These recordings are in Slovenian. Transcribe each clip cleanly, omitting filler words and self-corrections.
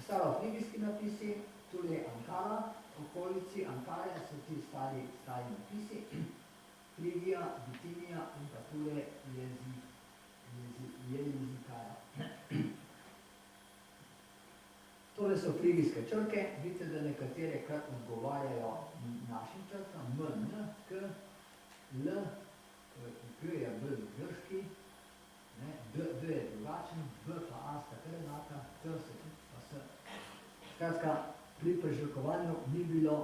Starofrigijski napisi, tule je Ankara, okolici Ankare so ti stari napisi, Frigija, Bitinija in pa tule Jezikaja. Tole so frigijske črke, vidite, da nekatere kar odgovarjajo našim črkam, M, N, K, L, G je bolj grški, D je drugačen, B pa A sta kar enaka, T se tudi pa S. Skratka, pri prežirkovanju ni bilo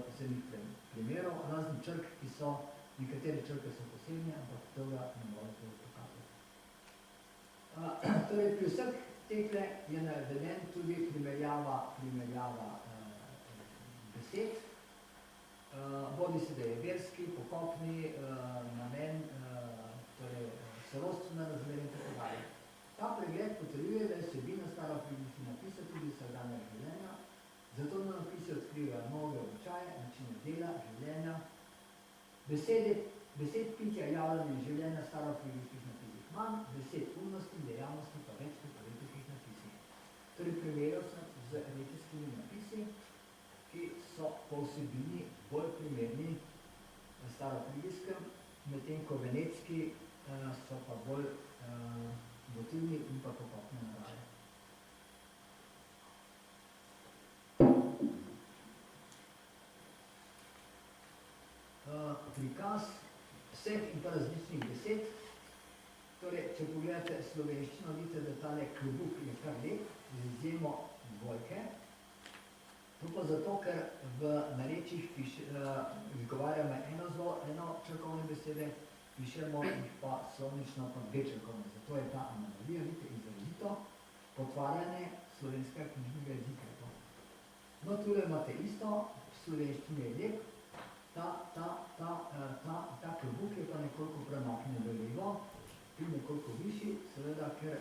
posebnih primerov, razen črk, ki so, nekatere črke so posebne, ampak tega ne morete pokazati. Torej, pri vseh tehle je naveden tudi primerjava besed, bodi se, da je verski, pokopni, namen, torej sorodstvena razmerja in tako dalje. Ta pregled potrjuje, da je vsebina starofrigijskih napisov tudi vsakdanjega življenja, zato na napisi odkrivajo nove običaje, načine dela, življenja, besed pitja, javljanja in življenja starofrigijskih napisih manj, besed umnosti in dejavnosti pa več kot v retijskih napisih. Torej, primerjal sem z retijskimi napisi, ki so po vsebini bolj primerni starofrigijskem, medtem ko venetski so pa bolj votilni in pa pokopne narave. Prikaz vseh in pa različnih besed. Torej, če pogledate slovenščino, vidite, da tale klobuk je kar lep, z izjemo dvojke. To pa zato, ker v narečjih izgovarjamo eno črkovne besede, pišemo jih pa slovnično pa dve črkovne. Zato je ta anomalija, vidite, izrazito potvarjanje slovenskega knjižnega jezika. No, tule imate isto, v slovenščini je lep, ta klobuk je pa nekoliko premaknjen v levo, in nekoliko višji, seveda, ker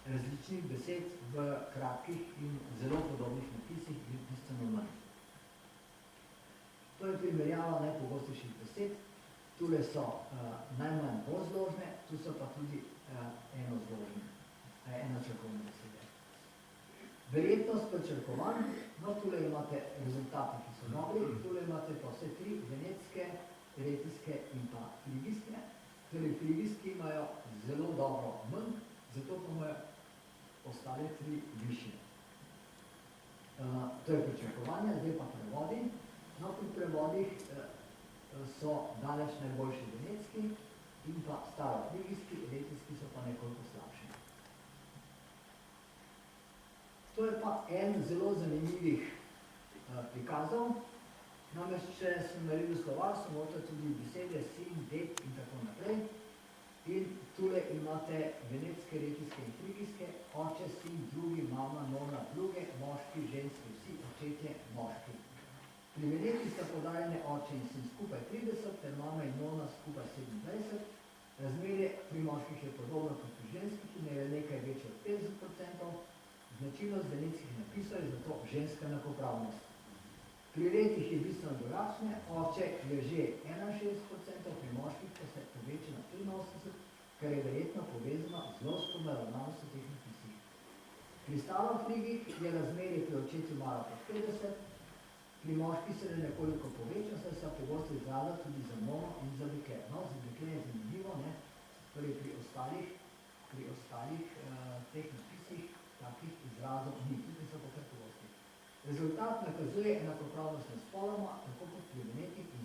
različnih besed v kratkih in zelo podobnih napisih je bistveno manj. To je primerjava najpogostejših besed. Tule so najmanj dvozložne, tu so pa tudi enozložne, enočrkovne besede. Verjetnost prečrkovanj, no tule imate rezultate, ki so dobri, tule imate pa vse tri, venetske, retijske in pa frigijske. Torej, frigijski imajo zelo dobro manj, zato pa imajo ostale tri višje. To je prečrkovanje, zdaj pa prevodi. No, pri prevodih so daleč najboljši venetski in pa starofrigijski, retijski so pa nekoliko slabši. To je pa en zelo zanimivih prikazov. Namreč, če sem naredil slovar, so noter tudi besede sin, ded in tako naprej. In tule imate venetske, retijske in frigijske, oče, sin, drugi, mama, nona, druge, moški, ženski, vsi, očetje, moški. Pri venetih sta poudarjene oče in sin skupaj 30, ter mama in nona skupaj 27. Razmerje pri moških je podobno kot pri ženskih in je nekaj večje od 50%. Značilnost venetskih napisov je zato ženska enakopravnost. Pri retih je bistveno drugačne, oče je že 61%, pri moških pa se poveča na 83%, kar je verjetno povezano z lovsko naravnanostjo teh napisih. Pri starofrigih je razmerje pri očetu malo pod 50%, pri moških se nekoliko poveča, saj se pogosto izraza tudi za mono in za dekle. No, za dekle je zanimivo, torej pri ostalih teh napisih takih izrazov ni, tukaj so pa kar pogosti. Rezultat nakazuje enakopravnost med spoloma, tako kot pri venetih in